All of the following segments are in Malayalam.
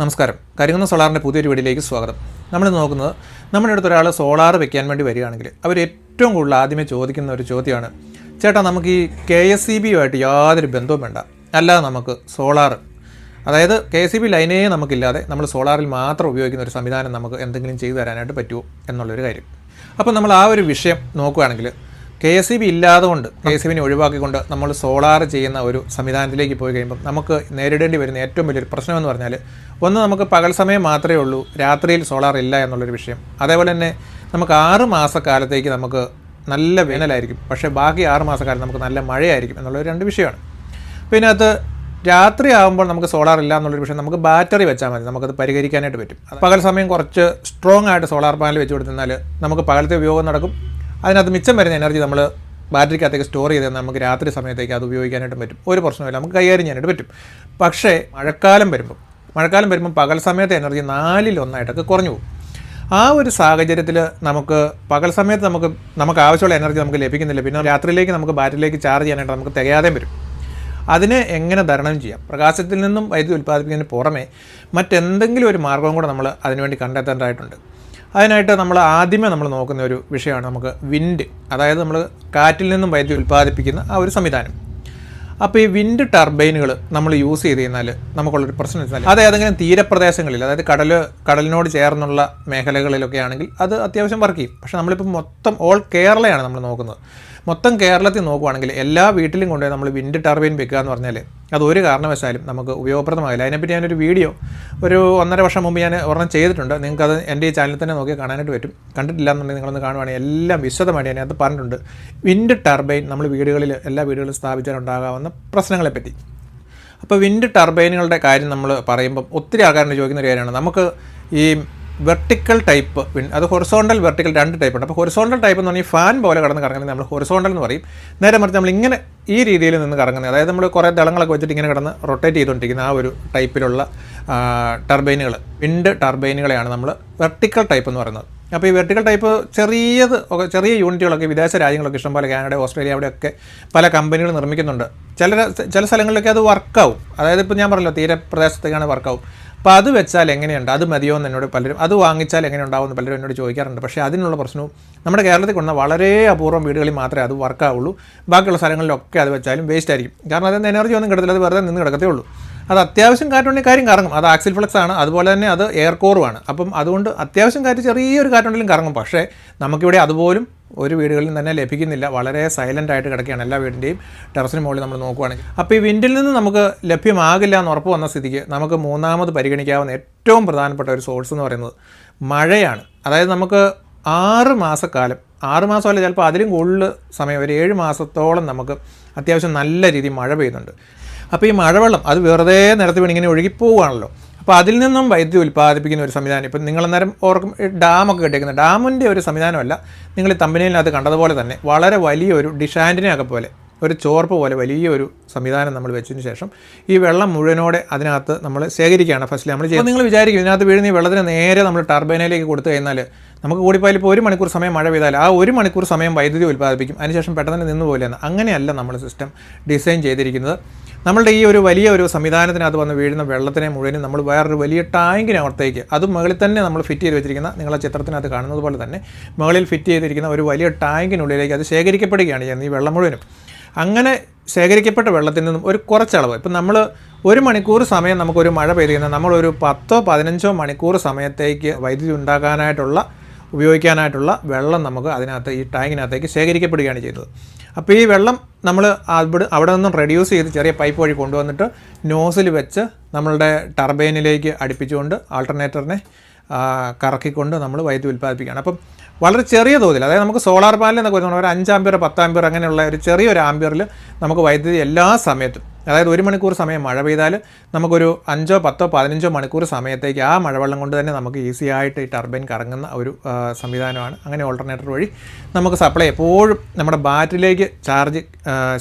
നമസ്കാരം. കരിങ്ങുന്ന സോളാറിൻ്റെ പുതിയൊരു വീഡിയോയിലേക്ക് സ്വാഗതം. നമ്മൾ നോക്കുന്നത് നമ്മുടെ അടുത്ത് ഒരാൾ സോളാർ വെക്കാൻ വേണ്ടി വരികയാണെങ്കിൽ അവർ ഏറ്റവും കൂടുതൽ ആദ്യമേ ചോദിക്കുന്ന ഒരു ചോദ്യമാണ്, ചേട്ടാ നമുക്ക് ഈ KSEB ആയിട്ട് യാതൊരു ബന്ധവും വേണ്ട, അല്ലാതെ നമുക്ക് സോളാർ, അതായത് KSEB ലൈനേ നമുക്കില്ലാതെ നമ്മൾ സോളാറിൽ മാത്രം ഉപയോഗിക്കുന്ന ഒരു സംവിധാനം നമുക്ക് എന്തെങ്കിലും ചെയ്തു തരാനായിട്ട് പറ്റുമോ എന്നുള്ളൊരു കാര്യം. അപ്പോൾ നമ്മൾ ആ ഒരു വിഷയം നോക്കുകയാണെങ്കിൽ KSEB ഇല്ലാതെ കൊണ്ട് KSEBിനെ ഒഴിവാക്കിക്കൊണ്ട് നമ്മൾ സോളാർ ചെയ്യുന്ന ഒരു സംവിധാനത്തിലേക്ക് പോയി കഴിയുമ്പോൾ നമുക്ക് നേരിടേണ്ടി വരുന്ന ഏറ്റവും വലിയൊരു പ്രശ്നമെന്ന് പറഞ്ഞാൽ, ഒന്ന് നമുക്ക് പകൽ സമയം മാത്രമേ ഉള്ളൂ, രാത്രിയിൽ സോളാർ ഇല്ല എന്നുള്ളൊരു വിഷയം. അതേപോലെ തന്നെ നമുക്ക് 6 മാസക്കാലത്തേക്ക് നമുക്ക് നല്ല വേനലായിരിക്കും, പക്ഷേ ബാക്കി 6 മാസക്കാലം നമുക്ക് നല്ല മഴയായിരിക്കും എന്നുള്ളൊരു രണ്ട് വിഷയമാണ്. പിന്നെ അത് രാത്രി ആകുമ്പോൾ നമുക്ക് സോളാർ ഇല്ല എന്നുള്ളൊരു വിഷയം, നമുക്ക് ബാറ്ററി വെച്ചാൽ മതി, നമുക്കത് പരിഹരിക്കാനായിട്ട് പറ്റും. പകൽ സമയം കുറച്ച് സ്ട്രോങ് ആയിട്ട് സോളാർ പാനൽ വെച്ച് കൊടുത്താൽ നമുക്ക് പകലത്തെ ഉപയോഗം നടക്കും. അതിനകത്ത് മിച്ചം വരുന്ന എനർജി നമ്മൾ ബാറ്ററിക്കകത്തേക്ക് സ്റ്റോർ ചെയ്ത് നമുക്ക് രാത്രി സമയത്തേക്ക് അത് ഉപയോഗിക്കാനായിട്ട് പറ്റും. ഒരു പ്രശ്നമില്ല, നമുക്ക് കൈകാര്യം ചെയ്യാനായിട്ട് പറ്റും. പക്ഷേ മഴക്കാലം വരുമ്പം പകൽ സമയത്തെ എനർജി 4-ൽ 1 കുറഞ്ഞു പോകും. ആ ഒരു സാഹചര്യത്തിൽ നമുക്ക് പകൽ സമയത്ത് നമുക്ക് ആവശ്യമുള്ള എനർജി നമുക്ക് ലഭിക്കുന്നില്ല. പിന്നെ രാത്രിയിലേക്ക് നമുക്ക് ബാറ്ററിയിലേക്ക് ചാർജ് ചെയ്യാനായിട്ട് നമുക്ക് തികയാതെ വരും. അതിനെ എങ്ങനെ തരണം ചെയ്യാം? പ്രകാശത്തിൽ നിന്നും വൈദ്യുതി ഉൽപ്പാദിപ്പിക്കുന്നതിന് പുറമെ മറ്റെന്തെങ്കിലും ഒരു മാർഗവും കൂടെ നമ്മൾ അതിനുവേണ്ടി കണ്ടെത്തേണ്ടതായിട്ടുണ്ട്. അതിനായിട്ട് ആദ്യമേ നമ്മൾ നോക്കുന്ന ഒരു വിഷയമാണ് നമുക്ക് വിൻഡ്, അതായത് നമ്മൾ കാറ്റിൽ നിന്നും വൈദ്യുതി ഉൽപ്പാദിപ്പിക്കുന്ന ആ ഒരു സംവിധാനം. അപ്പോൾ ഈ വിൻഡ് ടർബൈനുകൾ നമ്മൾ യൂസ് ചെയ്ത് കഴിഞ്ഞാൽ നമുക്കുള്ളൊരു പ്രശ്നം വെച്ചാൽ, അത് ഏതെങ്കിലും തീരപ്രദേശങ്ങളിൽ, അതായത് കടലിനോട് ചേർന്നുള്ള മേഖലകളിലൊക്കെ ആണെങ്കിൽ അത് അത്യാവശ്യം വർക്ക് ചെയ്യും. പക്ഷേ നമ്മളിപ്പോൾ മൊത്തം ഓൾ കേരളയാണ് നമ്മൾ നോക്കുന്നത്. മൊത്തം കേരളത്തിൽ നോക്കുകയാണെങ്കിൽ എല്ലാ വീട്ടിലും കൊണ്ടുപോയി നമ്മൾ വിൻഡ് ടർബൈൻ വെക്കുക എന്ന് പറഞ്ഞാൽ അത് ഒരു കാരണവശാലും നമുക്ക് ഉപയോഗപ്രദമാകില്ല. അതിനെപ്പറ്റി ഞാനൊരു വീഡിയോ ഒരു 1.5 വർഷം മുമ്പ് ഞാൻ ഒരെണ്ണം ചെയ്തിട്ടുണ്ട്. നിങ്ങൾക്കത് എൻ്റെ ഈ ചാനലിൽ തന്നെ നോക്കി കാണാനായിട്ട് പറ്റും. കണ്ടിട്ടില്ല എന്നുണ്ടെങ്കിൽ നിങ്ങളൊന്ന് കാണുവാണെങ്കിൽ എല്ലാം വിശദമായിട്ട് അതിനകത്ത് പറഞ്ഞിട്ടുണ്ട്. വിൻഡ് ടർബൈൻ നമ്മൾ എല്ലാ വീടുകളിലും സ്ഥാപിച്ചാലുണ്ടാകാവുന്ന പ്രശ്നങ്ങളെപ്പറ്റി. അപ്പോൾ വിൻഡ് ടർബൈനുകളുടെ കാര്യം നമ്മൾ പറയുമ്പം ഒത്തിരി ആൾക്കാരുടെ ചോദിക്കുന്ന ഒരു കാര്യമാണ്, നമുക്ക് ഈ വെർട്ടിക്കൽ ടൈപ്പ് അത് ഹൊറിസോണ്ടൽ വെർട്ടിക്കൽ 2 ടൈപ്പ് ഉണ്ട്. അപ്പോൾ ഹൊറിസോണ്ടൽ ടൈപ്പ് എന്ന് പറഞ്ഞാൽ ഫാൻ പോലെ കടന്ന് കറങ്ങുന്നത് നമ്മൾ ഹൊറിസോണ്ടൽ എന്ന് പറയും. നേരെ മറിച്ച് നമ്മൾ ഇങ്ങനെ ഈ രീതിയിൽ നിന്ന് കറങ്ങുന്നത്, അതായത് നമ്മൾ കുറേ ദളങ്ങളൊക്കെ വെച്ചിട്ട് ഇങ്ങനെ കിടന്ന് റൊട്ടേറ്റ് ചെയ്തുകൊണ്ടിരിക്കുന്ന ആ ഒരു ടൈപ്പിലുള്ള ടർബൈനുകൾ, വിൻഡ് ടർബൈനുകളെയാണ് നമ്മൾ വെർട്ടിക്കൽ ടൈപ്പ് എന്ന് പറയുന്നത്. അപ്പോൾ ഈ വെർട്ടിക്കൽ ടൈപ്പ് ചെറിയ യൂണിറ്റുകളൊക്കെ വിദേശ രാജ്യങ്ങളൊക്കെ ഇഷ്ടംപോലെ, കാനഡ, ഓസ്ട്രേലിയ, അവിടെയൊക്കെ പല കമ്പനികൾ നിർമ്മിക്കുന്നുണ്ട്. ചില സ്ഥലങ്ങളിലൊക്കെ അത് വർക്കാവും. അതായത് ഇപ്പോൾ ഞാൻ പറഞ്ഞല്ലോ തീരപ്രദേശത്തേക്കാണ് വർക്കാവും. അപ്പോൾ അത് വെച്ചാൽ എങ്ങനെയുണ്ട്, അത് മതിയോ എന്ന് എന്നോട് പലരും, അത് വാങ്ങിച്ചാൽ എങ്ങനെ ഉണ്ടാവുമെന്ന് പലരും എന്നോട് ചോദിക്കാറുണ്ട്. പക്ഷേ അതിനുള്ള പ്രശ്നവും നമ്മുടെ കേരളത്തിൽ കൊണ്ടുവന്ന വളരെ അപൂർവം വീടുകളിൽ മാത്രമേ അത് വർക്കാവുള്ളൂ. ബാക്കിയുള്ള സ്ഥലങ്ങളിലൊക്കെ അത് വെച്ചാലും വേസ്റ്റ് ആയിരിക്കും. കാരണം അതിൻ്റെ എനർജി ഒന്നും കിടത്തില്ല, അത് വെറുതെ നിന്ന് കിടക്കത്തേ ഉള്ളൂ. അത് അത്യാവശ്യം കാറ്റുണ്ടെങ്കിൽ കാര്യം കറങ്ങും. അത് ആക്സിൽ ഫ്ലക്സ് ആണ്, അതുപോലെ തന്നെ അത് എയർ കോറുമാണ്. അപ്പം അതുകൊണ്ട് അത്യാവശ്യം കാറ്റ്, ചെറിയൊരു കാറ്റുണ്ടെങ്കിലും കറങ്ങും. പക്ഷേ നമുക്കിവിടെ അതുപോലും ഒരു വീടുകളിൽ തന്നെ ലഭിക്കുന്നില്ല. വളരെ സൈലൻ്റ് ആയിട്ട് കിടക്കുകയാണ് എല്ലാ വീടിൻ്റെയും ടെറസിന് മുകളിൽ നമ്മൾ നോക്കുകയാണെങ്കിൽ. അപ്പോൾ ഈ വിൻഡിൽ നിന്ന് നമുക്ക് ലഭ്യമാകില്ല എന്ന് ഉറപ്പ് വന്ന സ്ഥിതിക്ക് നമുക്ക് മൂന്നാമത് പരിഗണിക്കാവുന്ന ഏറ്റവും പ്രധാനപ്പെട്ട ഒരു സോഴ്സ് എന്ന് പറയുന്നത് മഴയാണ്. അതായത് നമുക്ക് 6 മാസക്കാലം, 6 മാസമല്ല, ചിലപ്പോൾ അതിലും കൂടുതൽ സമയം, ഒരു 7 മാസത്തോളം നമുക്ക് അത്യാവശ്യം നല്ല രീതിയിൽ മഴ പെയ്യുന്നുണ്ട്. അപ്പോൾ ഈ മഴവെള്ളം അത് വെറുതെ നിരത്തി വീണ് ഇങ്ങനെ ഒഴുകിപ്പോവുകയാണല്ലോ. അപ്പോൾ അതിൽ നിന്നും വൈദ്യുതി ഉൽപ്പാദിപ്പിക്കുന്ന ഒരു സംവിധാനം, ഇപ്പം നിങ്ങളന്നേരം ഓർക്കും ഡാമൊക്കെ കെട്ടിയിരിക്കുന്നത്, ഡാമിൻ്റെ ഒരു സംവിധാനമല്ല, നിങ്ങൾ ഈ തമ്പനയിലിനകത്ത് കണ്ടതുപോലെ തന്നെ വളരെ വലിയൊരു ഡിഷ് ആൻറ്റിനയൊക്കെ പോലെ ഒരു ചോർപ്പ് പോലെ വലിയൊരു സംവിധാനം നമ്മൾ വെച്ചതിന് ശേഷം ഈ വെള്ളം മുഴുവനോടെ അതിനകത്ത് നമ്മൾ ശേഖരിക്കുകയാണ് ഫസ്റ്റിൽ നമ്മൾ ചെയ്യുന്നത്. നിങ്ങൾ വിചാരിക്കും ഇതിനകത്ത് വീഴുന്ന ഈ വെള്ളത്തിന് നേരെ നമ്മൾ ടർബൈനിലേക്ക് കൊടുത്തു കഴിഞ്ഞാൽ നമുക്ക് കൂടിപ്പോയാൽ ഇപ്പോൾ 1 മണിക്കൂർ സമയം മഴ പെയ്താൽ ആ 1 മണിക്കൂർ സമയം വൈദ്യുതി ഉൽപ്പാദിപ്പിക്കും, അതിനുശേഷം പെട്ടെന്ന് നിന്ന് പോലെയാണ്. അങ്ങനെയല്ല നമ്മൾ സിസ്റ്റം ഡിസൈൻ ചെയ്തിരിക്കുന്നത്. നമ്മളുടെ ഈ ഒരു വലിയ ഒരു സംവിധാനത്തിനകത്ത് വന്ന് വീഴുന്ന വെള്ളത്തിനെ മുഴുവനും നമ്മൾ വേറൊരു വലിയ ടാങ്കിനകത്തേക്ക്, അതും മുകളിൽ തന്നെ നമ്മൾ ഫിറ്റ് ചെയ്ത് വെച്ചിരിക്കുന്ന, നിങ്ങളെ ചിത്രത്തിനകത്ത് കാണുന്നത് പോലെ തന്നെ മുകളിൽ ഫിറ്റ് ചെയ്തിരിക്കുന്ന ഒരു വലിയ ടാങ്കിനുള്ളിലേക്ക് അത് ശേഖരിക്കപ്പെടുകയാണ് ചെയ്യുന്നത്, ഈ വെള്ളം മുഴുവനും. അങ്ങനെ ശേഖരിക്കപ്പെട്ട വെള്ളത്തിൽ നിന്നും ഒരു കുറച്ചളവ്, ഇപ്പം നമ്മൾ 1 മണിക്കൂർ സമയം നമുക്കൊരു മഴ പെയ്ത് കഴിഞ്ഞാൽ നമ്മളൊരു 10-15 മണിക്കൂർ സമയത്തേക്ക് വൈദ്യുതി ഉപയോഗിക്കാനായിട്ടുള്ള വെള്ളം നമുക്ക് അതിനകത്ത് ഈ ടാങ്കിനകത്തേക്ക് ശേഖരിക്കപ്പെടുകയാണ് ചെയ്തത്. അപ്പോൾ ഈ വെള്ളം നമ്മൾ അവിടെ നിന്നും റെഡ്യൂസ് ചെയ്ത് ചെറിയ പൈപ്പ് വഴി കൊണ്ടുവന്നിട്ട് നോസിൽ വെച്ച് നമ്മളുടെ ടർബൈനിലേക്ക് അടുപ്പിച്ചുകൊണ്ട് ആൾട്ടർനേറ്ററിനെ കറക്കിക്കൊണ്ട് നമ്മൾ വൈദ്യുതി ഉൽപ്പാദിപ്പിക്കുകയാണ്. അപ്പം വളരെ ചെറിയ തോതിൽ, അതായത് നമുക്ക് സോളാർ പാനൽ എന്നൊക്കെ പറയുന്നത് ഒരു 5 ആമ്പിയർ 10 ആമ്പിയർ അങ്ങനെയുള്ള ഒരു ചെറിയൊരു ആമ്പിയറിൽ നമുക്ക് വൈദ്യുതി എല്ലാ സമയത്തും, അതായത് 1 മണിക്കൂർ സമയം മഴ പെയ്താൽ നമുക്കൊരു 5, 10, 15 മണിക്കൂർ സമയത്തേക്ക് ആ മഴവെള്ളം കൊണ്ട് തന്നെ നമുക്ക് ഈസി ആയിട്ട് ഈ ടർബൈൻ കറങ്ങുന്ന ഒരു സംവിധാനമാണ്. അങ്ങനെ ഓൾട്ടർനേറ്റർ വഴി നമുക്ക് സപ്ലൈ എപ്പോഴും നമ്മുടെ ബാറ്ററിയിലേക്ക് ചാർജ്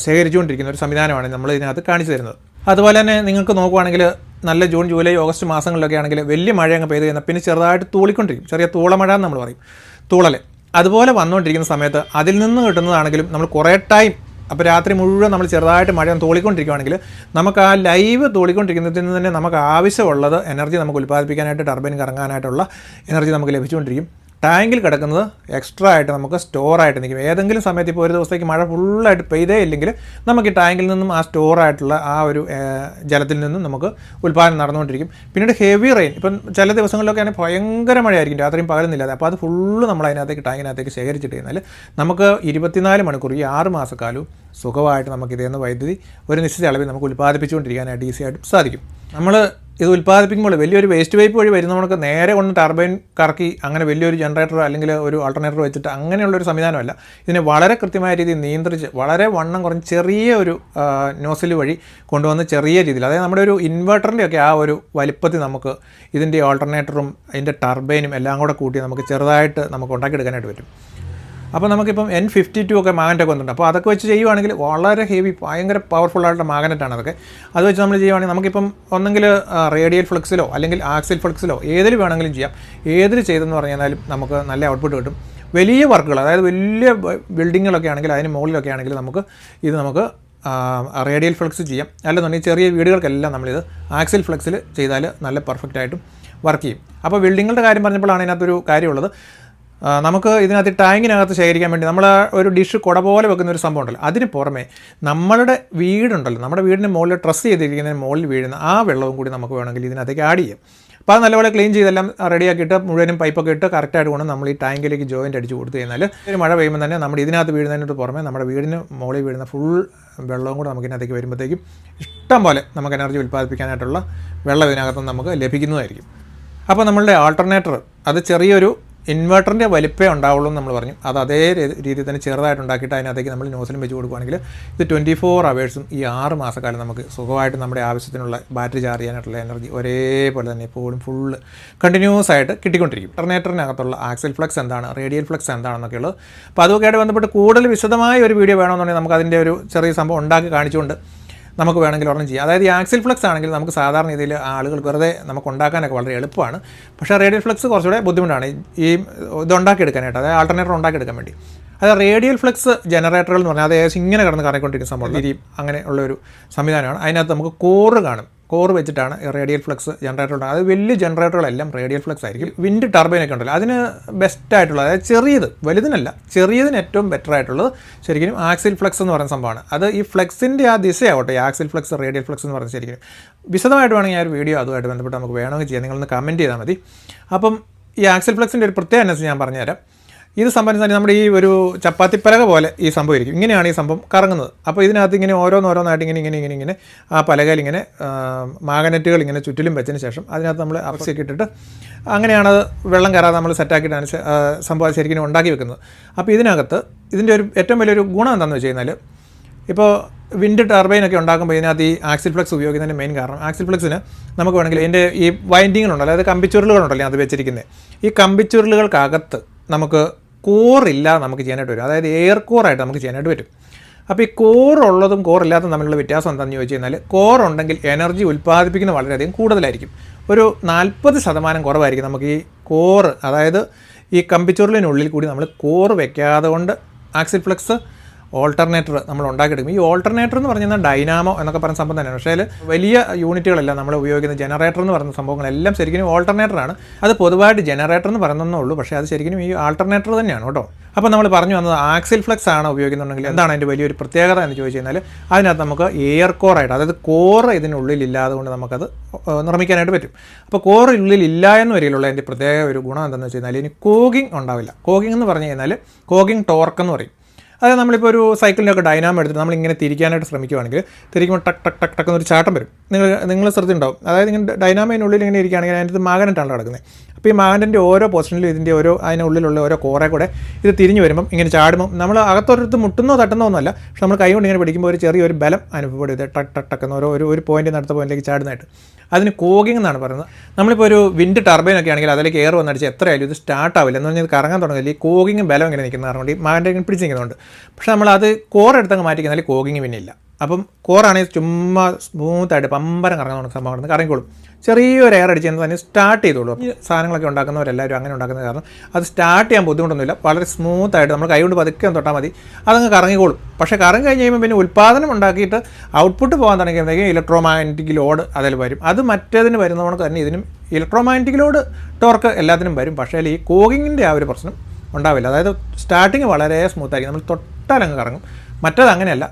ശേഖരിച്ചുകൊണ്ടിരിക്കുന്ന ഒരു സംവിധാനമാണ് നമ്മൾ ഇതിനകത്ത് കാണിച്ചു തരുന്നത്. അതുപോലെ തന്നെ നിങ്ങൾക്ക് നോക്കുവാണെങ്കിൽ നല്ല ജൂൺ, ജൂലൈ, ഓഗസ്റ്റ് മാസങ്ങളിലൊക്കെ ആണെങ്കിൽ വലിയ മഴ അങ്ങ് പെയ്ത് കഴിഞ്ഞാൽ പിന്നെ ചെറുതായിട്ട് തൂളിക്കൊണ്ടിരിക്കും, ചെറിയ തൂളമഴ എന്ന് നമ്മൾ പറയും, തൂളൽ. അതുപോലെ വന്നുകൊണ്ടിരിക്കുന്ന സമയത്ത് അതിൽ നിന്ന് കിട്ടുന്നതാണെങ്കിലും നമ്മൾ കുറേ ടൈം അപ്പോൾ രാത്രി മുഴുവൻ നമ്മൾ ചെറുതായിട്ട് മഴ തോളിക്കൊണ്ടിരിക്കുകയാണെങ്കിൽ നമുക്ക് ആ ലൈവ് തോളിക്കൊണ്ടിരിക്കുന്നതിൽ നിന്ന് തന്നെ നമുക്ക് ആവശ്യമുള്ളത് എനർജി നമുക്ക് ഉൽപ്പാദിപ്പിക്കാനായിട്ട് ടർബൈൻ കറങ്ങാനായിട്ടുള്ള എനർജി നമുക്ക് ലഭിച്ചുകൊണ്ടിരിക്കും. ടാങ്കിൽ കിടക്കുന്നത് എക്സ്ട്രാ ആയിട്ട് നമുക്ക് സ്റ്റോറായിട്ട് നിൽക്കും. ഏതെങ്കിലും സമയത്ത് ഇപ്പോൾ ഒരു ദിവസത്തേക്ക് മഴ ഫുള്ളായിട്ട് പെയ്തേ ഇല്ലെങ്കിൽ നമുക്ക് ഈ ടാങ്കിൽ നിന്നും ആ സ്റ്റോറായിട്ടുള്ള ആ ഒരു ജലത്തിൽ നിന്നും നമുക്ക് ഉൽപ്പാദനം നടന്നുകൊണ്ടിരിക്കും. പിന്നീട് ഹെവി റെയിൻ, ഇപ്പം ചില ദിവസങ്ങളിലൊക്കെ ആണെങ്കിൽ ഭയങ്കര മഴയായിരിക്കും, രാത്രിയും പകലൊന്നുമില്ലാതെ. അപ്പോൾ അത് ഫുള്ള് നമ്മൾ അതിനകത്തേക്ക് ടാങ്കിനകത്തേക്ക് ശേഖരിച്ചിട്ട് കഴിഞ്ഞാൽ നമുക്ക് 24 മണിക്കൂർ ഈ 6 മാസക്കാലവും സുഖമായിട്ട് നമുക്ക് ഇതിൽ നിന്ന് വൈദ്യുതി ഒരു നിശ്ചിത അളവിൽ നമുക്ക് ഉൽപ്പാദിപ്പിച്ചുകൊണ്ടിരിക്കാനായിട്ട് ഈസിയായിട്ട് സാധിക്കും. നമ്മൾ ഇത് ഉൽപ്പാദിപ്പിക്കുമ്പോൾ വലിയൊരു വേസ്റ്റ് പൈപ്പ് വഴി വരുന്ന നമുക്ക് നേരെ കൊണ്ട് ടർബൈൻ കറക്കി അങ്ങനെ വലിയൊരു ജനറേറ്റർ അല്ലെങ്കിൽ ഒരു ആൾട്ടർനേറ്റർ വെച്ചിട്ട് അങ്ങനെയുള്ളൊരു സംവിധാനമല്ല. ഇതിനെ വളരെ കൃത്യമായ രീതിയിൽ നിയന്ത്രിച്ച് വളരെ വണ്ണം കുറഞ്ഞ് ചെറിയ ഒരു നോസിൽ വഴി കൊണ്ടുവന്ന് ചെറിയ രീതിയിൽ, അതായത് നമ്മുടെ ഒരു ഇൻവെർട്ടറിൻ്റെയൊക്കെ ആ ഒരു വലിപ്പത്തിൽ നമുക്ക് ഇതിൻ്റെ ആൾട്ടർനേറ്ററും അതിൻ്റെ ടർബൈനും എല്ലാം കൂടെ കൂട്ടി നമുക്ക് ചെറുതായിട്ട് നമുക്ക് ഉണ്ടാക്കിയെടുക്കാനായിട്ട് പറ്റും. അപ്പോൾ നമുക്കിപ്പം N52 ഒക്കെ മാഗ്നറ്റൊക്കെ വന്നിട്ടുണ്ട്. അപ്പോൾ അതൊക്കെ വെച്ച് ചെയ്യുവാണെങ്കിൽ വളരെ ഹെവി ഭയങ്കര പവർഫുള്ളായിട്ടുള്ള മാഗ്നറ്റാണ് അതൊക്കെ. അത് വെച്ച് നമ്മൾ ചെയ്യുവാണെങ്കിൽ നമുക്കിപ്പം ഒന്നെങ്കിൽ റേഡിയൽ ഫ്ലക്സിലോ അല്ലെങ്കിൽ ആക്സിൽ ഫ്ലക്സിലോ ഏതിൽ വേണമെങ്കിലും ചെയ്യാം. ഏതിൽ ചെയ്തെന്ന് പറഞ്ഞാലും നമുക്ക് നല്ല ഔട്ട്പുട്ട് കിട്ടും. വലിയ വർക്കുകൾ, അതായത് വലിയ ബിൽഡിങ്ങുകളൊക്കെ ആണെങ്കിൽ അതിന് മുകളിലൊക്കെ ആണെങ്കിൽ നമുക്ക് റേഡിയൽ ഫ്ലക്സ് ചെയ്യാം. അല്ലെന്നുണ്ടെങ്കിൽ ചെറിയ വീടുകൾക്കെല്ലാം നമ്മളിത് ആക്സിൽ ഫ്ലക്സിൽ ചെയ്താൽ നല്ല പെർഫെക്റ്റായിട്ടും വർക്ക് ചെയ്യും. അപ്പോൾ ബിൽഡിങ്ങുകളുടെ കാര്യം പറഞ്ഞപ്പോഴാണ് ഇതിനകത്തൊരു കാര്യമുള്ളത്. നമുക്ക് ഇതിനകത്ത് ടാങ്കിനകത്ത് ശേഖരിക്കാൻ വേണ്ടി നമ്മൾ ഒരു ഡിഷ് കുട പോലെ വെക്കുന്ന ഒരു സംഭവം ഉണ്ടല്ലോ, അതിന് പുറമെ നമ്മളുടെ വീടുണ്ടല്ലോ, നമ്മുടെ വീടിന് മുകളിൽ ട്രസ് ചെയ്തിരിക്കുന്നതിന് മുകളിൽ വീഴുന്ന ആ വെള്ളവും കൂടി നമുക്ക് വേണമെങ്കിൽ ഇതിനകത്തേക്ക് ആഡ് ചെയ്യാം. അപ്പോൾ അത് നല്ലപോലെ ക്ലീൻ ചെയ്തെല്ലാം റെഡിയാക്കിയിട്ട് മുഴുവനും പൈപ്പൊക്കെ ഇട്ട് കറക്റ്റായിട്ട് കൊണ്ട് നമ്മൾ ഈ ടാങ്കിലേക്ക് ജോയിൻ്റ് അടിച്ച് കൊടുത്തു കഴിഞ്ഞാൽ ഒരു മഴ പെയ്യുമ്പോൾ തന്നെ നമ്മുടെ ഇതിനകത്ത് വീഴുന്നതിനോട് പുറമെ നമ്മുടെ വീടിന് മുകളിൽ വീഴുന്ന ഫുൾ വെള്ളവും കൂടെ നമുക്ക് ഇതിനകത്തേക്ക് വരുമ്പോഴത്തേക്കും ഇഷ്ടം പോലെ നമുക്ക് എനർജി ഉൽപ്പാദിപ്പിക്കാനായിട്ടുള്ള വെള്ളം ഇതിനകത്ത് നമുക്ക് ലഭിക്കുന്നതായിരിക്കും. അപ്പോൾ നമ്മളുടെ ആൾട്ടർനേറ്റർ അത് ചെറിയൊരു ഇൻവെർട്ടറിൻ്റെ വലിപ്പേ ഉണ്ടാവുള്ളൂ എന്ന് നമ്മൾ പറഞ്ഞു. അത് അതേ രീതിയിൽ തന്നെ ചെറുതായിട്ട് ഉണ്ടാക്കിയിട്ട് അതിനകത്തേക്ക് നമ്മൾ നോസിലും വെച്ച് കൊടുക്കുകയാണെങ്കിൽ ഇത് 24 അവേഴ്സും ഈ 6 മാസക്കാലം നമുക്ക് സുഖമായിട്ട് നമ്മുടെ ആവശ്യത്തിനുള്ള ബാറ്ററി ചാർജ് ചെയ്യാനായിട്ടുള്ള എനർജി ഒരേപോലെ തന്നെ എപ്പോഴും ഫുള്ള് കണ്ടിന്യൂസ് ആയിട്ട് കിട്ടിക്കൊണ്ടിരിക്കും. ആൾട്ടർനേറ്ററിനകത്തുള്ള ആക്സിൽ ഫ്ലക്സ് എന്താണ്, റേഡിയൽ ഫ്ലക്സ് എന്താണെന്നൊക്കെ ഉള്ളത്. അപ്പോൾ അതൊക്കെയായിട്ട് ബന്ധപ്പെട്ട് കൂടുതൽ വിശദമായ ഒരു വീഡിയോ വേണമെന്നുണ്ടെങ്കിൽ നമുക്ക് അതിൻ്റെ ഒരു ചെറിയ സംഭവം ഉണ്ടാക്കി കാണിച്ചുകൊണ്ട് നമുക്ക് വേണമെങ്കിൽ ഒരെണ്ണം ചെയ്യാം. അതായത് ഈ ആക്സിൽ ഫ്ലക്സ് ആണെങ്കിൽ നമുക്ക് സാധാരണ രീതിയിൽ ആളുകൾ വെറുതെ നമുക്ക് ഉണ്ടാക്കാനൊക്കെ വളരെ എളുപ്പമാണ്. പക്ഷേ റേഡിയൽ ഫ്ലക്സ് കുറച്ചുകൂടെ ബുദ്ധിമുട്ടാണ് ഈ ഇതുണ്ടാക്കിയെടുക്കാനായിട്ട്, അതായത് ആൾട്ടർനേറ്റർ ഉണ്ടാക്കിയെടുക്കാൻ വേണ്ടി. അത് റേഡിയൽ ഫ്ലക്സ് ജനറേറ്ററുകൾ എന്ന് പറഞ്ഞാൽ അത് ഇങ്ങനെ കിടന്ന് കറങ്ങിക്കൊണ്ടിരിക്കുന്ന സംഭവം തിരിയും അങ്ങനെ ഉള്ളൊരു സംവിധാനമാണ്. അതിനകത്ത് നമുക്ക് കോറ് കാണും. കോർ വെച്ചിട്ടാണ് റേഡിയൽ ഫ്ലക്സ് ജനറേറ്റർ ഉണ്ടാകും. അത് വലിയ ജനറേറ്ററുകളെല്ലാം റേഡിയൽ ഫ്ലക്സ് ആയിരിക്കും. വിൻഡ് ടർബൈനൊക്കെ ഉണ്ടല്ലോ അതിന് ബെസ്റ്റായിട്ടുള്ളത്, അതായത് ചെറിയത്, വലുതിനല്ല ചെറിയതിന് ഏറ്റവും ബെറ്റർ ആയിട്ടുള്ളത് ശരിക്കും ആക്സിൽ ഫ്ലക്സ് എന്ന് പറയുന്ന സംഭവമാണ്. അത് ഈ ഫ്ലക്സിൻ്റെ ആ ദിശയാവട്ടെ, ഈ ആക്സിൽ ഫ്ലക്സ് റേഡിയൽ ഫ്ലക്സ് എന്ന് പറയുന്നത് ശരിക്കും വിശദമായിട്ട് വേണമെങ്കിൽ ആ ഒരു വീഡിയോ അതുമായിട്ട് ബന്ധപ്പെട്ട് നമുക്ക് വേണമെങ്കിൽ ചെയ്യാം. നിങ്ങളൊന്ന് കമൻറ്റ് ചെയ്താൽ മതി. അപ്പം ഈ ആക്സിൽ ഫ്ലക്സിൻ്റെ ഒരു പ്രത്യേക അനുസരിച്ച് ഞാൻ പറഞ്ഞുതരാം. ഇത് സംബന്ധിച്ച് നമ്മുടെ ഈ ഒരു ചപ്പാത്തിപ്പലക പോലെ ഈ സംഭവം ഇരിക്കും. ഇങ്ങനെയാണ് ഈ സംഭവം കറങ്ങുന്നത്. അപ്പോൾ ഇതിനകത്ത് ഇങ്ങനെ ഓരോന്നായിട്ട് ഇങ്ങനെ ആ പലകയിൽ ഇങ്ങനെ മാഗ്നറ്റുകൾ ഇങ്ങനെ ചുറ്റിലും വെച്ചതിന് ശേഷം അതിനകത്ത് നമ്മൾ അറച്ചൊക്കെ ഇട്ടിട്ട് അങ്ങനെയാണ് വെള്ളം കയറാതെ നമ്മൾ സെറ്റാക്കിയിട്ടാണ് സംഭവം ശരിക്കും ഉണ്ടാക്കി വെക്കുന്നത്. അപ്പോൾ ഇതിൻ്റെ ഒരു ഏറ്റവും വലിയൊരു ഗുണം എന്താണെന്ന് വെച്ച് കഴിഞ്ഞാൽ, ഇപ്പോൾ വിൻഡ് ടർബൈനൊക്കെ ഉണ്ടാക്കുമ്പോൾ ഇതിനകത്ത് ഈ ആക്സിൽ ഫ്ലക്സ് ഉപയോഗിക്കുന്നതിൻ്റെ മെയിൻ കാരണം, ആക്സിൽ ഫ്ലക്സിന് നമുക്ക് വേണമെങ്കിൽ ഇതിൻ്റെ ഈ വൈൻഡിങ്ങുകളുണ്ടല്ലോ, അതായത് കമ്പിച്ചുരുളുകളുണ്ടല്ലോ അത് വെച്ചിരിക്കുന്നത്, ഈ കമ്പിച്ചുരുളുകൾക്കകത്ത് നമുക്ക് കോറില്ലാതെ നമുക്ക് ചെയ്യാനായിട്ട് വരും. അതായത് എയർ കോറായിട്ട് നമുക്ക് ചെയ്യാനായിട്ട് പറ്റും. അപ്പോൾ ഈ കോറുള്ളതും കോറില്ലാത്തതും തമ്മിലുള്ള വ്യത്യാസം എന്താണെന്ന് ചോദിച്ചു കഴിഞ്ഞാൽ, കോറുണ്ടെങ്കിൽ എനർജി ഉൽപ്പാദിപ്പിക്കുന്നത് വളരെയധികം കൂടുതലായിരിക്കും. ഒരു 40% കുറവായിരിക്കും നമുക്ക് ഈ കോറ്, അതായത് ഈ കമ്പിച്ചുരുളിനുള്ളിൽ കൂടി നമ്മൾ കോറ് വെക്കാതെ കൊണ്ട് ആക്സിൽ ഫ്ലക്സ് ഓൾട്ടർനേറ്റർ നമ്മൾ ഉണ്ടാക്കിയെടുക്കും. ഈ ഓൾട്ടർനേറ്റർ എന്ന് പറഞ്ഞാൽ ഡൈനാമോ എന്നൊക്കെ പറയുന്ന സംഭവം തന്നെയാണ്. പക്ഷേ വലിയ യൂണിറ്റുകളെല്ലാം നമ്മൾ ഉപയോഗിക്കുന്ന ജനറേറ്റർ എന്ന് പറയുന്ന സംഭവങ്ങളെല്ലാം ശരിക്കും ഓൾട്ടർനേറ്ററാണ്. അത് പൊതുവായിട്ട് ജനറേറ്റർ എന്ന് പറയുന്നേ ഉള്ളൂ, പക്ഷേ അത് ശരിക്കും ഈ ആൾട്ടർനേറ്റർ തന്നെയാണ് കേട്ടോ. അപ്പോൾ നമ്മൾ പറഞ്ഞു വന്നത് ആക്സിൽ ഫ്ലക്സ് ആണ് ഉപയോഗിക്കുന്നുണ്ടെങ്കിൽ എന്താണ് അതിൻ്റെ വലിയൊരു പ്രത്യേകത എന്ന് ചോദിച്ചു കഴിഞ്ഞാൽ, അതിനകത്ത് നമുക്ക് എയർ കോറായിട്ട്, അതായത് കോറ് ഇതിനുള്ളിൽ ഇല്ലാതെ കൊണ്ട് നമുക്കത് നിർമ്മിക്കാനായിട്ട് പറ്റും. അപ്പോൾ കോറിനുള്ളിൽ ഇല്ല എന്ന് വരികയുള്ള അതിൻ്റെ പ്രത്യേക ഒരു ഗുണം എന്താണെന്ന് വെച്ച് കഴിഞ്ഞാൽ, ഇനി കോഗിങ് ഉണ്ടാവില്ല. കോഗിങ് എന്ന് പറഞ്ഞു കഴിഞ്ഞാൽ കോഗിങ് ടോർക്ക് എന്ന് പറയും. അതായത് നമ്മളിപ്പോൾ ഒരു സൈക്കിളിൻ്റെയൊക്കെ ഡൈനാമോ എടുത്തിട്ട് നമ്മളിങ്ങനെ തിരിക്കാനായിട്ട് ശ്രമിക്കുകയാണെങ്കിൽ തിരിക്കുമ്പോൾ ടക്ക് ടക്ക് ടക്ക് ടക്ക് എന്നൊരു ചാട്ടം വരും. നിങ്ങൾ ശ്രദ്ധയുണ്ടാവും. അതായത് ഇങ്ങനെ ഡൈനാമോയിനുള്ളിൽ ഇങ്ങനെ ഇരിക്കുകയാണെങ്കിൽ അതിൻ്റെ മാഗ്നറ്റാണ് കിടക്കുന്നത്. അപ്പോൾ ഈ മാഗ്നറ്റിൻ്റെ ഓരോ പൊസിഷനിലും ഇതിൻ്റെ അതിനുള്ളിലുള്ള ഓരോ കോറെ കൂടെ ഇത് തിരിഞ്ഞ് വരുമ്പം ഇങ്ങനെ ചാടുമ്പം നമ്മൾ അകത്തൊരിടത്ത് മുട്ടുന്നോ തട്ടുന്നോ ഒന്നുമല്ല, പക്ഷെ നമ്മൾ കൈ കൊണ്ട് ഇങ്ങനെ പിടിക്കുമ്പോൾ ഒരു ചെറിയൊരു ബലം അനുഭവപ്പെടും. ഇത് ടക്ക് ടക്ക് ടക്ക് എന്ന് ഒരു പോയിന്റിൽ നിന്ന് അടുത്ത പോയിന്റിലേക്ക് ചാടുന്നതായിട്ട്. അതിന് കോഗിങ് എന്നാണ് പറയുന്നത്. നമ്മളിപ്പോൾ ഒരു വിൻഡ് ടർബൈനൊക്കെ ആണെങ്കിൽ അതിലേക്ക് എയർ വന്നടിച്ച് എത്രയായാലും ഇത് സ്റ്റാർട്ട് ആവില്ല എന്ന് പറഞ്ഞാൽ ഇത് കറങ്ങാൻ തുടങ്ങില്ല. ഈ കോഗിങ് ബലം ഇങ്ങനെ നിൽക്കുന്ന കാരണം ഈ മാഗ്നറ്റ് ഇങ്ങനെ പിടിച്ച് നിൽക്കുന്നുണ്ട്. പക്ഷേ നമ്മൾ അത് കോർ എടുത്തങ്ങ് മാറ്റിക്കുന്നതിൽ കോഗിങ് പിന്നെ ഇല്ല. അപ്പം കോറാണെങ്കിൽ ചുമ്മാ സ്മൂത്തായിട്ട് പമ്പരം കറങ്ങുന്ന സംഭവം കറങ്ങിക്കോളും. ചെറിയൊരു എയർ അടിച്ച് തന്നെ സ്റ്റാർട്ട് ചെയ്തോളൂ. ഈ സാധനങ്ങളൊക്കെ ഉണ്ടാക്കുന്നവരെല്ലാവരും അങ്ങനെ ഉണ്ടാക്കുന്നത് കാരണം അത് സ്റ്റാർട്ട് ചെയ്യാൻ ബുദ്ധിമുട്ടൊന്നുമില്ല. വളരെ സ്മൂത്തായിട്ട് നമ്മൾ കൈകൊണ്ട് പതുക്കെ തൊട്ടാൽ മതി, അതങ്ങ് കറങ്ങിക്കോളും. പക്ഷേ കറങ്ങി കഴിഞ്ഞ് കഴിയുമ്പോൾ പിന്നെ ഉൽപ്പാദനം ഉണ്ടാക്കിയിട്ട് ഔട്ട്പുട്ട് പോകാൻ തുടങ്ങിയപ്പോഴത്തേക്കും ഇലക്ട്രോമാഗ്നറ്റിക് ലോഡ് അതിൽ വരും. അത് മറ്റേതിന് വരുന്നതുകൊണ്ട് തന്നെ ഇതിനും ഇലക്ട്രോമാഗ്നറ്റിക് ലോഡ് ടോർക്ക് എല്ലാത്തിനും വരും. പക്ഷേ ഈ കോഗിങ്ങിൻ്റെ ആ ഒരു പ്രശ്നം ഉണ്ടാവില്ല. അതായത് സ്റ്റാർട്ടിങ് വളരെ സ്മൂത്തായിരിക്കും, നമ്മൾ തൊട്ടാലങ്ങ് കറങ്ങും. മറ്റേത് അങ്ങനെയല്ല,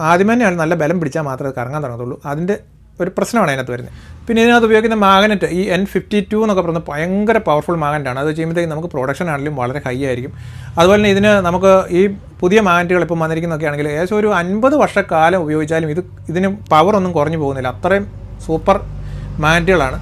ആദ്യം തന്നെയാണ് നല്ല ബലം പിടിച്ചാൽ മാത്രമേ കറങ്ങാൻ തുടങ്ങത്തുള്ളൂ. അതിൻ്റെ ഒരു പ്രശ്നമാണ് അതിനകത്ത് വരുന്നത്. പിന്നെ ഇതിനകത്ത് ഉപയോഗിക്കുന്ന മാഗ്നറ്റ് ഈ N52 എന്നൊക്കെ പറയുന്നത് ഭയങ്കര പവർഫുൾ മാഗ്നറ്റാണ്. അത് ചെയ്യുമ്പോഴത്തേക്കും നമുക്ക് പ്രൊഡക്ഷൻ ആണെങ്കിലും വളരെ ഹൈ ആയിരിക്കും. അതുപോലെ തന്നെ ഇതിന് നമുക്ക് ഈ പുതിയ മാഗ്നറ്റുകൾ ഇപ്പം വന്നിരിക്കുന്നതൊക്കെ ആണെങ്കിൽ ഏകദേശം ഒരു 50 വർഷക്കാലം ഉപയോഗിച്ചാലും ഇതിന് പവറൊന്നും കുറഞ്ഞു പോകുന്നില്ല. അത്രയും സൂപ്പർ മാഗ്നറ്റുകളാണ്.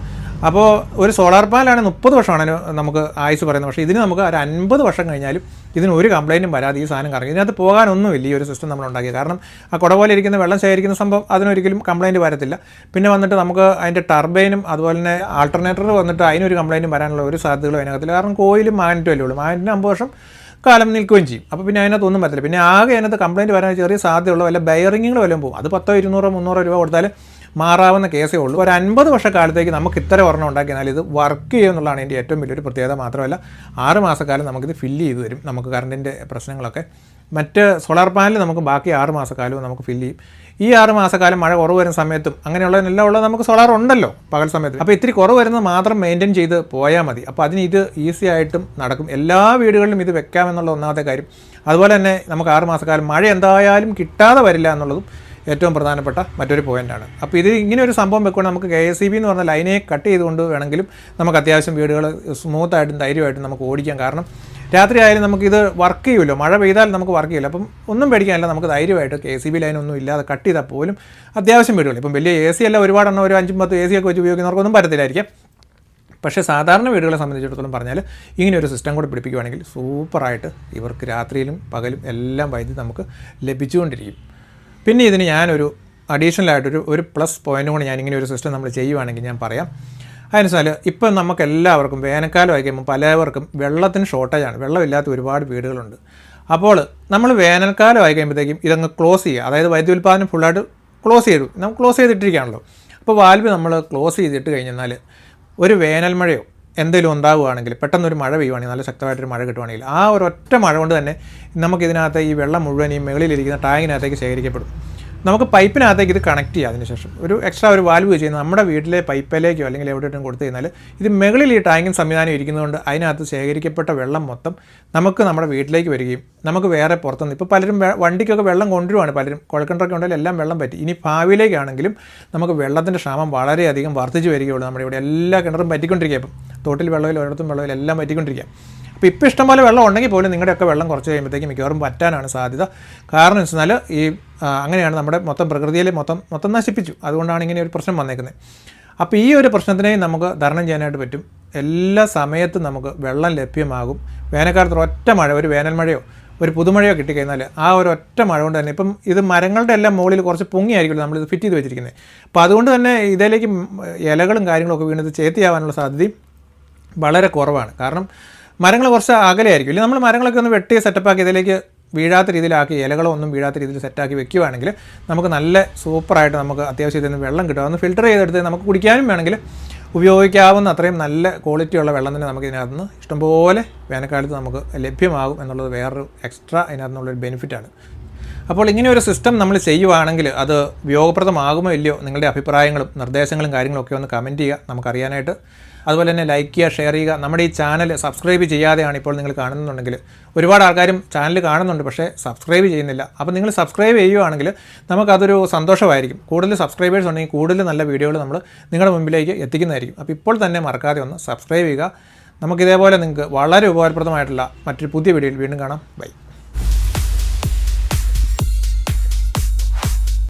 അപ്പോൾ ഒരു സോളാർ പാനലാണ് 30 വർഷമാണ് നമുക്ക് ആയുസ് പറയുന്നത്. പക്ഷേ ഇതിന് നമുക്ക് ഒരു 50 വർഷം കഴിഞ്ഞാലും ഇതിന് ഒരു കംപ്ലയിൻറ്റും വരാതെ ഈ സാധനം കറങ്ങി. ഇതിനകത്ത് പോകാനൊന്നുമില്ല ഈ ഒരു സിസ്റ്റം നമ്മൾ ഉണ്ടാക്കിയത്. കാരണം ആ കുട പോലെ ഇരിക്കുന്ന വെള്ളം ശേഖരിക്കുന്ന സംഭവം അതിനൊരിക്കലും കംപ്ലയിൻറ്റ് വരത്തില്ല. പിന്നെ വന്നിട്ട് നമുക്ക് അതിൻ്റെ ടർബൈനും അതുപോലെ തന്നെ ആൾട്ടർനേറ്റർ വന്നിട്ട് അതിനൊരു കംപ്ലയിൻറ്റും വരാനുള്ള ഒരു സാധ്യതകളും അതിനകത്തില്ല. കാരണം കോയിലും മാഗ്നറ്റും അല്ലേ ഉള്ളൂ. മാഗ്നറ്റിന് 50 വർഷം കാലം നിൽക്കുകയും ചെയ്യും. അപ്പോൾ പിന്നെ അതിനകത്തൊന്നും പറ്റില്ല. പിന്നെ ആകെ അതിനകത്ത് കംപ്ലയിൻറ്റ് വരാൻ ചെറിയ സാധ്യതയുള്ള വല്ല ബെയറിങ്ങുകൾ വല്ലതും പോകും. അത് 100, 200, 300 രൂപ കൊടുത്താൽ മാറാവുന്ന കേസേ ഉള്ളൂ. ഒരു 50 വർഷക്കാലത്തേക്ക് നമുക്ക് ഇത്ര ഒരെണ്ണം ഉണ്ടാക്കിയാൽ ഇത് വർക്ക് ചെയ്യുക എന്നുള്ളതാണ് എൻ്റെ ഏറ്റവും വലിയൊരു പ്രത്യേകത. മാത്രമല്ല 6 മാസക്കാലം നമുക്കിത് ഫില്ല് ചെയ്ത് തരും. നമുക്ക് കറണ്ടിൻ്റെ പ്രശ്നങ്ങളൊക്കെ മറ്റ് സോളാർ പാനൽ നമുക്ക് ബാക്കി 6 മാസക്കാലവും നമുക്ക് ഫില്ല് ചെയ്യും. ഈ 6 മാസക്കാലം മഴ കുറവ് വരുന്ന സമയത്തും അങ്ങനെയുള്ളതിനെല്ലാം ഉള്ളത് നമുക്ക് സോളാർ ഉണ്ടല്ലോ പകൽ സമയത്ത്. അപ്പോൾ ഇത്തിരി കുറവ് വരുന്നത് മാത്രം മെയിൻറ്റെയിൻ ചെയ്ത് പോയാൽ മതി. അപ്പോൾ അതിന് ഇത് ഈസി ആയിട്ടും നടക്കും. എല്ലാ വീടുകളിലും ഇത് വെക്കാമെന്നുള്ള ഒന്നാമത്തെ കാര്യം. അതുപോലെ തന്നെ നമുക്ക് 6 മാസക്കാലം മഴ എന്തായാലും കിട്ടാതെ വരില്ല എന്നുള്ളതും ഏറ്റവും പ്രധാനപ്പെട്ട മറ്റൊരു പോയിൻ്റാണ്. അപ്പോൾ ഇത് ഇങ്ങനെ ഒരു സംഭവം വെക്കുമ്പോൾ നമുക്ക് KSEB എന്ന് പറഞ്ഞ ലൈനെ കട്ട് ചെയ്തുകൊണ്ട് വേണമെങ്കിലും നമുക്ക് അത്യാവശ്യം വീടുകൾ സ്മൂത്തായിട്ടും ധൈര്യമായിട്ടും നമുക്ക് ഓടിക്കാം. കാരണം രാത്രി ആയാലും നമുക്കിത് വർക്ക് ചെയ്യുമല്ലോ, മഴ പെയ്താൽ നമുക്ക് വർക്ക് ചെയ്യില്ല. അപ്പം ഒന്നും പേടിക്കാനില്ല, നമുക്ക് ധൈര്യമായിട്ട് KSEB ലൈനൊന്നും ഇല്ലാതെ കട്ട് ചെയ്താൽ പോലും അത്യാവശ്യം വീടുകൾ. ഇപ്പം വലിയ AC അല്ല, ഒരുപാടെണ്ണം ഒരു 5-10 AC ഒക്കെ വെച്ച് ഉപയോഗിക്കുന്നവർക്കൊന്നും പറ്റത്തില്ലായിരിക്കും. പക്ഷേ സാധാരണ വീടുകളെ സംബന്ധിച്ചിടത്തോളം പറഞ്ഞാൽ ഇങ്ങനെ ഒരു സിസ്റ്റം കൂടെ പിടിപ്പിക്കുകയാണെങ്കിൽ സൂപ്പറായിട്ട് ഇവർക്ക് രാത്രിയിലും പകലും എല്ലാം വൈദ്യുതി നമുക്ക് ലഭിച്ചുകൊണ്ടിരിക്കും. പിന്നെ ഇതിന് ഞാനൊരു അഡീഷണലായിട്ടൊരു പ്ലസ് പോയിൻ്റ് കൂടി ഞാനിങ്ങനെ ഒരു സിസ്റ്റം നമ്മൾ ചെയ്യുവാണെങ്കിൽ ഞാൻ പറയാം. അതിനുവെച്ചാൽ ഇപ്പം നമുക്ക് എല്ലാവർക്കും വേനൽക്കാലം ആയിക്കുമ്പോൾ പലവർക്കും വെള്ളത്തിന് ഷോർട്ടേജാണ്. വെള്ളമില്ലാത്ത ഒരുപാട് വീടുകളുണ്ട്. അപ്പോൾ നമ്മൾ വേനൽക്കാലം ആയി കഴിയുമ്പോഴത്തേക്കും ഇതങ്ങ് ക്ലോസ് ചെയ്യുക. അതായത് വൈദ്യുതി ഉൽപ്പാദനം ഫുള്ളായിട്ട് ക്ലോസ് ചെയ്തു, നമുക്ക് ക്ലോസ് ചെയ്തിട്ടിരിക്കുകയാണല്ലോ. അപ്പോൾ വാൽവ് നമ്മൾ ക്ലോസ് ചെയ്തിട്ട് കഴിഞ്ഞാൽ ഒരു വേനൽ മഴയോ എന്തെങ്കിലും ഉണ്ടാവുകയാണെങ്കിൽ, പെട്ടെന്നൊരു മഴ പെയ്യുവാണെങ്കിൽ, നല്ല ശക്തമായിട്ടൊരു മഴ കിട്ടുവാണെങ്കിൽ, ആ ഒരൊറ്റ മഴ കൊണ്ട് തന്നെ നമുക്കിതിനകത്ത് ഈ വെള്ളം മുഴുവൻ ഈ മുകളിലിരിക്കുന്ന ടാങ്കിനകത്തേക്ക് ശേഖരിക്കപ്പെടും. നമുക്ക് പൈപ്പിനകത്തേക്ക് ഇത് കണക്ട് ചെയ്യുക. അതിനുശേഷം ഒരു എക്സ്ട്രാ ഒരു വാൽവ് ചെയ്യുന്നത് നമ്മുടെ വീട്ടിലെ പൈപ്പിലേക്കോ അല്ലെങ്കിൽ എവിടെയിട്ടും കൊടുത്തു കഴിഞ്ഞാൽ ഇത് മുകളിൽ ഈ ടാങ്കിങ് സംവിധാനം ഇരിക്കുന്നതുകൊണ്ട് അതിനകത്ത് ശേഖരിക്കപ്പെട്ട വെള്ളം മൊത്തം നമുക്ക് നമ്മുടെ വീട്ടിലേക്ക് വരികയും നമുക്ക് വേറെ പുറത്തുനിന്ന് ഇപ്പോൾ പലരും വണ്ടിക്കൊക്കെ വെള്ളം കൊണ്ടുവരുവാണ്. പലരും കുഴൽക്കിണറൊക്കെ ഉണ്ടെങ്കിൽ എല്ലാം വെള്ളം പറ്റി. ഇനി ഭാവിയിലേക്കാണെങ്കിലും നമുക്ക് വെള്ളത്തിൻ്റെ ക്ഷാമം വളരെയധികം വർദ്ധിച്ചു വരികയുള്ളൂ. നമ്മുടെ ഇവിടെ എല്ലാ കിണറും പറ്റിക്കൊണ്ടിരിക്കുക. ഇപ്പം തോട്ടിൽ വെള്ളമില്ല, ഒരിടത്തും വെള്ളമില്ല, എല്ലാം പറ്റിക്കൊണ്ടിരിക്കുക. അപ്പോൾ ഇപ്പോൾ ഇഷ്ടംപോലെ വെള്ളം ഉണ്ടെങ്കിൽ പോലും നിങ്ങളുടെയൊക്കെ വെള്ളം കുറച്ച് കഴിയുമ്പോഴത്തേക്കും മിക്കവാറും വറ്റാനാണ് സാധ്യത. കാരണം എന്ന് വെച്ചാൽ ഈ അങ്ങനെയാണ് നമ്മുടെ മൊത്തം പ്രകൃതിയിൽ മൊത്തം നശിപ്പിച്ചു. അതുകൊണ്ടാണ് ഇങ്ങനെ ഒരു പ്രശ്നം വന്നേക്കുന്നത്. അപ്പോൾ ഈ ഒരു പ്രശ്നത്തിനെയും നമുക്ക് തരണം ചെയ്യാനായിട്ട് പറ്റും. എല്ലാ സമയത്തും നമുക്ക് വെള്ളം ലഭ്യമാകും. വേനൽക്കാലത്ത് ഒറ്റ മഴ, ഒരു വേനൽ മഴയോ ഒരു പുതുമഴയോ കിട്ടിക്കഴിഞ്ഞാൽ ആ ഒരു ഒറ്റ മഴ കൊണ്ട് തന്നെ ഇപ്പം ഇത് മരങ്ങളുടെ എല്ലാം മുകളിൽ കുറച്ച് പൊങ്ങിയായിരിക്കുമല്ലോ നമ്മളിത് ഫിറ്റ് ചെയ്ത് വെച്ചിരിക്കുന്നത്. അപ്പോൾ അതുകൊണ്ട് തന്നെ ഇതിലേക്ക് ഇലകളും കാര്യങ്ങളൊക്കെ വീണത് ചേത്തിയാവാനുള്ള സാധ്യതയും വളരെ കുറവാണ്. കാരണം മരങ്ങൾ കുറച്ച് അകലെയായിരിക്കും. ഇല്ലെങ്കിൽ നമ്മൾ മരങ്ങളൊക്കെ ഒന്ന് വെട്ടി സെറ്റപ്പാക്കി ഇതിലേക്ക് വീഴാത്ത രീതിയിലാക്കി, ഇലകളോ ഒന്നും വീഴാത്ത രീതിയിൽ സെറ്റാക്കി വെക്കുകയാണെങ്കിൽ നമുക്ക് നല്ല സൂപ്പറായിട്ട് നമുക്ക് അത്യാവശ്യം ഇതിൽ നിന്ന് വെള്ളം കിട്ടും. അതൊന്ന് ഫിൽറ്റർ ചെയ്തെടുത്ത് നമുക്ക് കുടിക്കാനും വേണമെങ്കിൽ ഉപയോഗിക്കാവുന്ന അത്രയും നല്ല ക്വാളിറ്റിയുള്ള വെള്ളം തന്നെ നമുക്ക് ഇതിനകത്ത് നിന്ന് ഇഷ്ടംപോലെ വേനൽക്കാലത്ത് നമുക്ക് ലഭ്യമാകും എന്നുള്ളത് വേറൊരു എക്സ്ട്രാ ഇതിനകത്തുനിന്നുള്ളൊരു ബെനിഫിറ്റാണ്. അപ്പോൾ ഇങ്ങനെ ഒരു സിസ്റ്റം നമ്മൾ ചെയ്യുവാണെങ്കിൽ അത് ഉപയോഗപ്രദമാകുമോ ഇല്ലയോ, നിങ്ങളുടെ അഭിപ്രായങ്ങളും നിർദ്ദേശങ്ങളും കാര്യങ്ങളൊക്കെ ഒന്ന് കമൻറ്റ് ചെയ്യുക നമുക്കറിയാനായിട്ട്. അതുപോലെ തന്നെ ലൈക്ക് ചെയ്യുക, ഷെയർ ചെയ്യുക. നമ്മുടെ ഈ ചാനൽ സബ്സ്ക്രൈബ് ചെയ്യാതെയാണ് ഇപ്പോൾ നിങ്ങൾ കാണുന്നുണ്ടെങ്കിൽ, ഒരുപാട് ആൾക്കാരും ചാനൽ കാണുന്നുണ്ട് പക്ഷേ സബ്സ്ക്രൈബ് ചെയ്യുന്നില്ല. അപ്പോൾ നിങ്ങൾ സബ്സ്ക്രൈബ് ചെയ്യുകയാണെങ്കിൽ നമുക്കതൊരു സന്തോഷമായിരിക്കും. കൂടുതൽ സബ്സ്ക്രൈബേഴ്സ് ഉണ്ടെങ്കിൽ കൂടുതൽ നല്ല വീഡിയോകൾ നമ്മൾ നിങ്ങളുടെ മുമ്പിലേക്ക് എത്തിക്കുന്നതായിരിക്കും. അപ്പോൾ ഇപ്പോൾ തന്നെ മറക്കാതെ ഒന്ന് സബ്സ്ക്രൈബ് ചെയ്യുക. നമുക്കിതേപോലെ നിങ്ങൾക്ക് വളരെ ഉപകാരപ്രദമായിട്ടുള്ള മറ്റൊരു പുതിയ വീഡിയോയിൽ വീണ്ടും കാണാം. ബൈ.